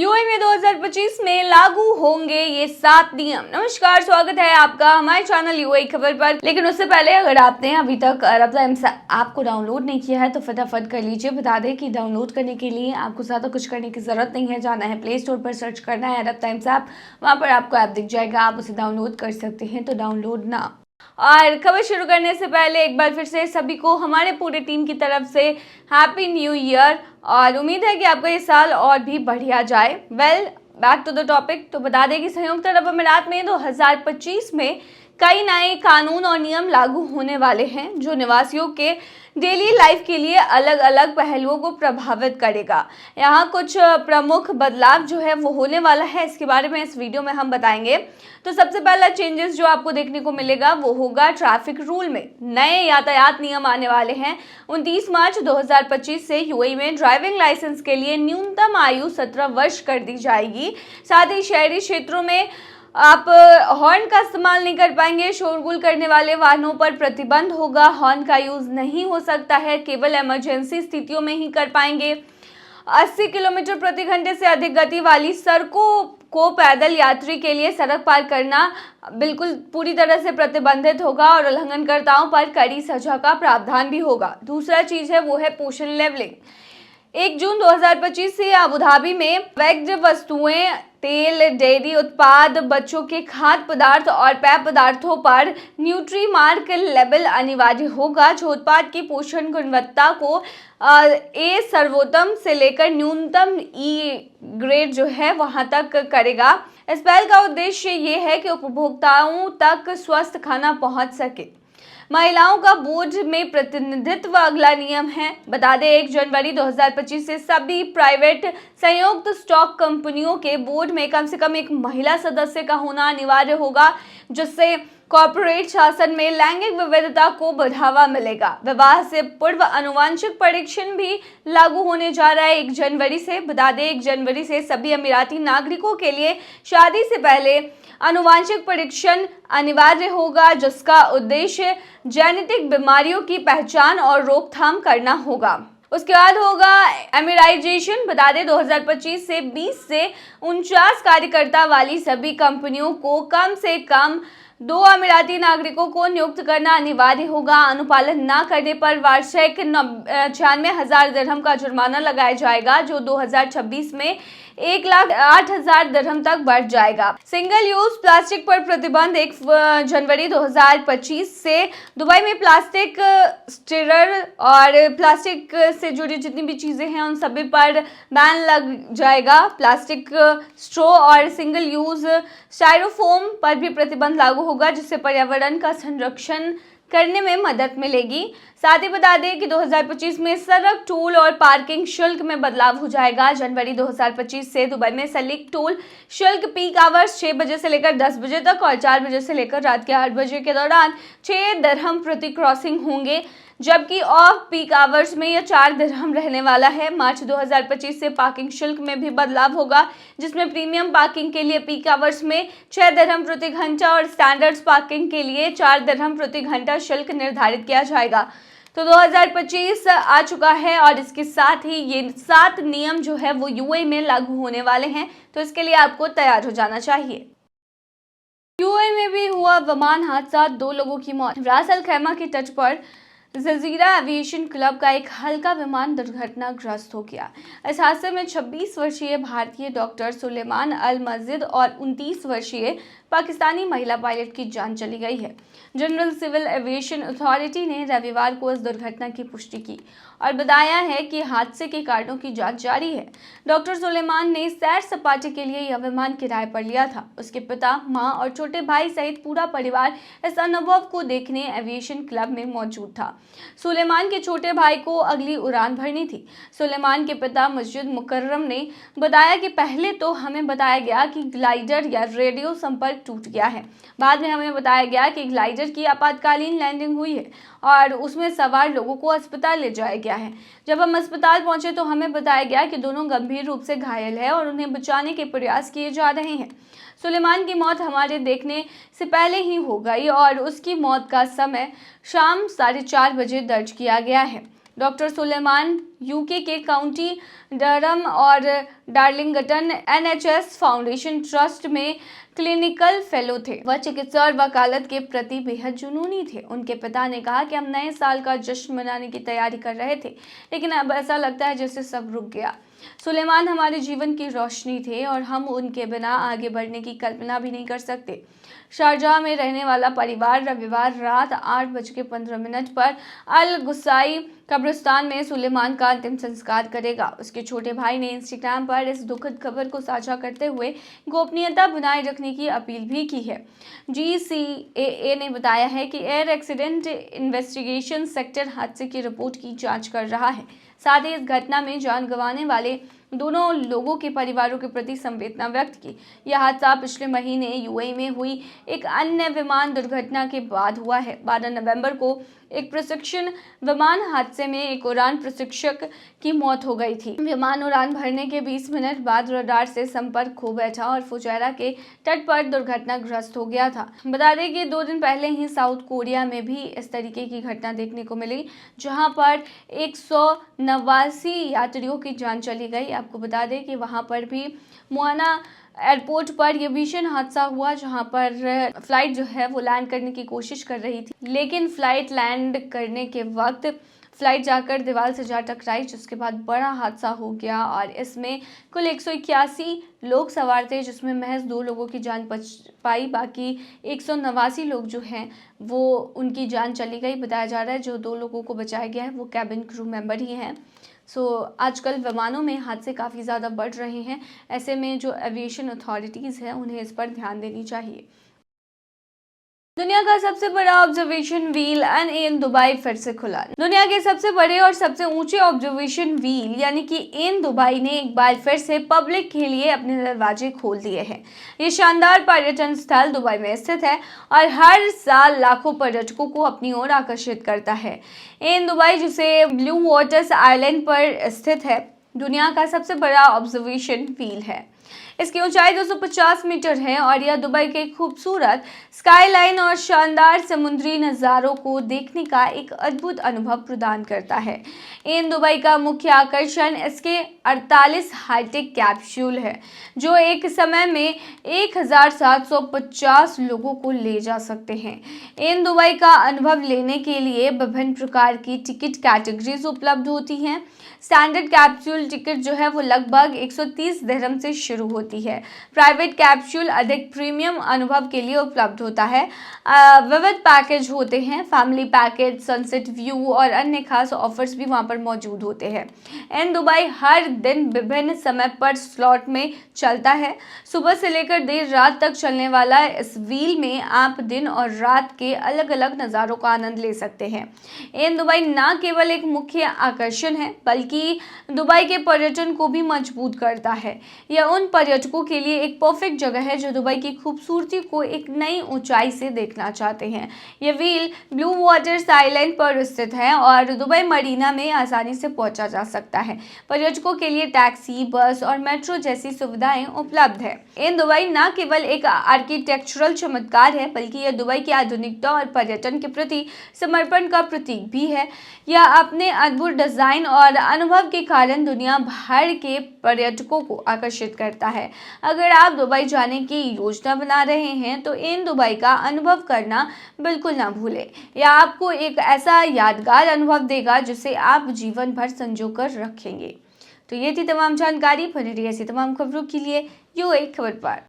UAE में 2025 में लागू होंगे ये 7 नियम। नमस्कार, स्वागत है आपका हमारे चैनल यूएई खबर पर। लेकिन उससे पहले अगर आपने अभी तक अरब टाइम्स ऐप को डाउनलोड नहीं किया है तो फटाफट कर लीजिए। बता दें कि डाउनलोड करने के लिए आपको ज़्यादा कुछ करने की जरूरत नहीं है। जाना है प्ले स्टोर पर, सर्च करना है अरब टाइम्स ऐप, वहाँ पर आपको ऐप दिख जाएगा, आप उसे डाउनलोड कर सकते हैं। तो डाउनलोड ना। और खबर शुरू करने से पहले एक बार फिर से सभी को हमारे पूरे टीम की तरफ से हैप्पी न्यू ईयर, और उम्मीद है कि आपका ये साल और भी बढ़िया जाए। Back to the topic. तो बता दें कि संयुक्त अरब अमीरात में 2025 में कई नए कानून और नियम लागू होने वाले हैं जो निवासियों के डेली लाइफ के लिए अलग अलग पहलुओं को प्रभावित करेगा। यहाँ कुछ प्रमुख बदलाव जो है वो होने वाला है, इसके बारे में इस वीडियो में हम बताएंगे। तो सबसे पहला चेंजेस जो आपको देखने को मिलेगा वो होगा ट्रैफिक रूल में। नए यातायात नियम आने वाले हैं। 29 मार्च 2025 से यूएई में ड्राइविंग लाइसेंस के लिए न्यूनतम आयु 17 वर्ष कर दी जाएगी। साथ ही शहरी क्षेत्रों में आप हॉर्न का इस्तेमाल नहीं कर पाएंगे। शोरगुल करने वाले वाहनों पर प्रतिबंध होगा। हॉर्न का यूज नहीं हो सकता है, केवल इमरजेंसी स्थितियों में ही कर पाएंगे। 80 किलोमीटर प्रति घंटे से अधिक गति वाली सड़कों को पैदल यात्री के लिए सड़क पार करना बिल्कुल पूरी तरह से प्रतिबंधित होगा और उल्लंघनकर्ताओं पर कड़ी सजा का प्रावधान भी होगा। दूसरा चीज है वो है पोषण लेवलिंग। 1 जून 2025 से अबू धाबी में वैक्ड वस्तुएं, तेल, डेयरी उत्पाद, बच्चों के खाद्य पदार्थ और पेय पदार्थों पर न्यूट्री मार्क लेबल अनिवार्य होगा, जो उत्पाद की पोषण गुणवत्ता को ए सर्वोत्तम से लेकर न्यूनतम ई ग्रेड जो है वहां तक करेगा। इस पहल का उद्देश्य ये है कि उपभोक्ताओं तक स्वस्थ खाना पहुंच सके। महिलाओं का बोर्ड में प्रतिनिधित्व अगला नियम है। बता दें 1 जनवरी 2025 से सभी प्राइवेट संयुक्त स्टॉक कंपनियों के बोर्ड में कम से कम एक महिला सदस्य का होना अनिवार्य होगा, जिससे कॉर्पोरेट शासन में लैंगिक विविधता को बढ़ावा मिलेगा। विवाह से पूर्व आनुवंशिक परीक्षण भी लागू होने जा रहा है 1 जनवरी से। बता दें 1 जनवरी से सभी अमीराती नागरिकों के लिए शादी से पहले आनुवंशिक परीक्षण अनिवार्य होगा, जिसका उद्देश्य जेनेटिक बीमारियों की पहचान और रोकथाम करना होगा। उसके बाद होगा एमिराइजेशन। बता दें 2025 से 20 से 49 कार्यकर्ता वाली सभी कंपनियों को कम से कम 2 अमीराती नागरिकों को नियुक्त करना अनिवार्य होगा। अनुपालन न करने पर वार्षिक 96,000 दिरहम का जुर्माना लगाया जाएगा, जो 2026 में 1,08,000 दिरहम तक बढ़ जाएगा। सिंगल यूज प्लास्टिक पर प्रतिबंध 1 जनवरी 2025 से दुबई में प्लास्टिक स्टीरर और प्लास्टिक से जुड़ी जितनी भी चीजें हैं उन सभी पर बैन लग जाएगा। प्लास्टिक स्ट्रॉ और सिंगल यूज स्टाइरोफोम पर भी प्रतिबंध लागू होगा, जिससे पर्यावरण का संरक्षण करने में मदद मिलेगी। साथ ही बता दें कि 2025 में सड़क टोल और पार्किंग शुल्क में बदलाव हो जाएगा। जनवरी 2025 से दुबई में सड़क टोल शुल्क पीक आवर्स 6 बजे से लेकर 10 बजे तक और 4 बजे से लेकर रात के 8 बजे के दौरान 6 दिरहम प्रति क्रॉसिंग होंगे, जबकि ऑफ पीक आवर्स में यह 4 दिरहम रहने वाला है। मार्च 2025 से पार्किंग शुल्क में भी बदलाव होगा, जिसमें प्रीमियम पार्किंग के लिए पीक आवर्स में 6 दिरहम प्रति घंटा और स्टैंडर्ड पार्किंग के लिए 4 दिरहम प्रति घंटा शुल्क निर्धारित किया जाएगा। तो 2025 आ चुका है और इसके साथ ही ये 7 नियम जो है वो यूएई में लागू होने वाले हैं, तो इसके लिए आपको तैयार हो जाना चाहिए। यूएई में भी हुआ विमान हादसा, 2 लोगों की मौत। रास अल खैमा के तट पर जजीरा एविएशन क्लब का एक हल्का विमान दुर्घटनाग्रस्त हो गया। इस हादसे में 26 वर्षीय भारतीय डॉक्टर सुलेमान अल मजिद और 29 वर्षीय पाकिस्तानी महिला पायलट की जान चली गई है। जनरल सिविल एविएशन अथॉरिटी ने रविवार को इस दुर्घटना की पुष्टि की और बताया है कि हादसे के कारणों की जांच जारी है। डॉक्टर सुलेमान ने सैर सपाटे के लिए यह विमान किराए पर लिया था। उसके पिता, मां और छोटे भाई सहित पूरा परिवार इस अनुभव को देखने एविएशन क्लब में मौजूद था। सुलेमान के छोटे भाई को अगली उड़ान भरनी थी। सुलेमान के पिता मस्जिद मुकर्रम ने बताया कि पहले तो हमें बताया गया कि ग्लाइडर या रेडियो संपर्क टूट गया है। बाद में हमें बताया गया कि ग्लाइडर की आपातकालीन लैंडिंग हुई है और उसमें सवार लोगों को अस्पताल ले जाया गया है। जब हम अस्पताल पहुंचे तो हमें बताया गया कि दोनों गंभीर रूप से घायल हैं और उन्हें बचाने के प्रयास किए जा रहे हैं। सुलेमान की मौत हमारे देखने से पहले ही हो गई और उसकी मौत का समय शाम 4:30 बजे दर्ज किया गया है। डॉक्टर सुलेमान यूके के काउंटी डरहम और डार्लिंगटन NHS फाउंडेशन ट्रस्ट में क्लिनिकल फेलो थे। वह चिकित्सा और वकालत के प्रति बेहद जुनूनी थे। उनके पिता ने कहा कि हम नए साल का जश्न मनाने की तैयारी कर रहे थे, लेकिन अब ऐसा लगता है जैसे सब रुक गया। सुलेमान हमारे जीवन की रोशनी थे और हम उनके बिना आगे बढ़ने की कल्पना भी नहीं कर सकते। शारजाह में रहने वाला परिवार रविवार रात 8:15 पर अल गुसाई कब्रिस्तान में सुलेमान का अंतिम संस्कार करेगा। उसके छोटे भाई ने इंस्टाग्राम पर इस दुखद खबर को साझा करते हुए गोपनीयता बनाए रखने की अपील भी की है। GCAA ने बताया है कि एयर एक्सीडेंट इन्वेस्टिगेशन सेक्टर हादसे की रिपोर्ट की जांच कर रहा है। साथ ही इस घटना में जान गंवाने वाले दोनों लोगों के परिवारों के प्रति संवेदना व्यक्त की। यह हादसा पिछले महीने UAE में हुई एक अन्य विमान दुर्घटना के बाद हुआ है। 12 नवंबर को एक प्रशिक्षण विमान हादसे में एक उड़ान प्रशिक्षक की मौत हो गई थी। विमान उड़ान भरने के 20 मिनट बाद रडार से संपर्क खो बैठा और फुजैरा के तट पर दुर्घटनाग्रस्त हो गया था। बता दें कि 2 दिन पहले ही साउथ कोरिया में भी इस तरीके की घटना देखने को मिली, जहां पर 189 यात्रियों की जान चली गई। आपको बता दें कि वहां पर भी मुआना एयरपोर्ट पर यह भीषण हादसा हुआ, जहां पर फ्लाइट जो है वो लैंड करने की कोशिश कर रही थी, लेकिन फ्लाइट लैंड करने के वक्त फ्लाइट जाकर दीवार से जा टकराई, जिसके बाद बड़ा हादसा हो गया। और इसमें कुल 181 लोग सवार थे, जिसमें महज 2 लोगों की जान बच पाई। बाकी 189 लोग जो हैं वो उनकी जान चली गई। बताया जा रहा है जो 2 लोगों को बचाया गया है वो कैबिन क्रू मेंबर ही हैं। आजकल विमानों में हादसे काफ़ी ज़्यादा बढ़ रहे हैं। ऐसे में जो एविएशन अथॉरिटीज़ हैं उन्हें इस पर ध्यान देनी चाहिए। दुनिया का सबसे बड़ा ऑब्जर्वेशन व्हील इन दुबई फिर से खुला। दुनिया के सबसे बड़े और सबसे ऊंचे ऑब्जर्वेशन व्हील यानी कि इन दुबई ने एक बार फिर से पब्लिक के लिए अपने दरवाजे खोल दिए हैं। ये शानदार पर्यटन स्थल दुबई में स्थित है और हर साल लाखों पर्यटकों को अपनी ओर आकर्षित करता है। इन दुबई, जिसे ब्लू वाटर्स आइलैंड पर स्थित है, दुनिया का सबसे बड़ा ऑब्जर्वेशन व्हील है। इसकी ऊंचाई 250 मीटर है और यह दुबई के खूबसूरत स्काईलाइन और शानदार समुद्री नज़ारों को देखने का एक अद्भुत अनुभव प्रदान करता है। इन दुबई का मुख्य आकर्षण इसके 48 हाईटेक कैप्सूल है, जो एक समय में 1750 लोगों को ले जा सकते हैं। इन दुबई का अनुभव लेने के लिए विभिन्न प्रकार की टिकट कैटेगरीज उपलब्ध होती हैं। स्टैंडर्ड कैप्सूल टिकट जो है वो लगभग 130 दिरहम से शुरू होती है। प्राइवेट कैप्सूल अधिक प्रीमियम अनुभव के लिए उपलब्ध होता है। विविध पैकेज होते हैं, फैमिली पैकेज, सनसेट व्यू और अन्य खास ऑफर्स भी वहां पर मौजूद होते हैं। इन दुबई हर दिन विभिन्न समय पर स्लॉट में चलता है। सुबह से लेकर देर रात तक चलने वाला इस व्हील में आप दिन और रात के अलग अलग नज़ारों का आनंद ले सकते हैं। इन दुबई न केवल एक मुख्य आकर्षण है बल्कि दुबई के पर्यटन को भी मजबूत करता है। यह उन पर्यटकों के लिए एक परफेक्ट जगह है जो दुबई की खूबसूरती को एक नई ऊंचाई से देखना चाहते हैं। यह व्हील ब्लू वाटर्स आइलैंड पर स्थित है और दुबई मरीना में आसानी से पहुंचा जा सकता है। पर्यटकों के लिए टैक्सी, बस और मेट्रो जैसी सुविधाएं उपलब्ध है। इन दुबई न केवल एक आर्किटेक्चरल चमत्कार है बल्कि यह दुबई की आधुनिकता और पर्यटन के प्रति समर्पण का प्रतीक भी है। यह अपने अद्भुत डिजाइन और अनुभव के कारण दुनिया भर के पर्यटकों को आकर्षित करता है। अगर आप दुबई जाने की योजना बना रहे हैं तो इन दुबई का अनुभव करना बिल्कुल ना भूलें। यह आपको एक ऐसा यादगार अनुभव देगा जिसे आप जीवन भर संजो कर रखेंगे। तो ये थी तमाम जानकारी। बने रहिए ऐसी तमाम खबरों के लिए UAE खबर पर।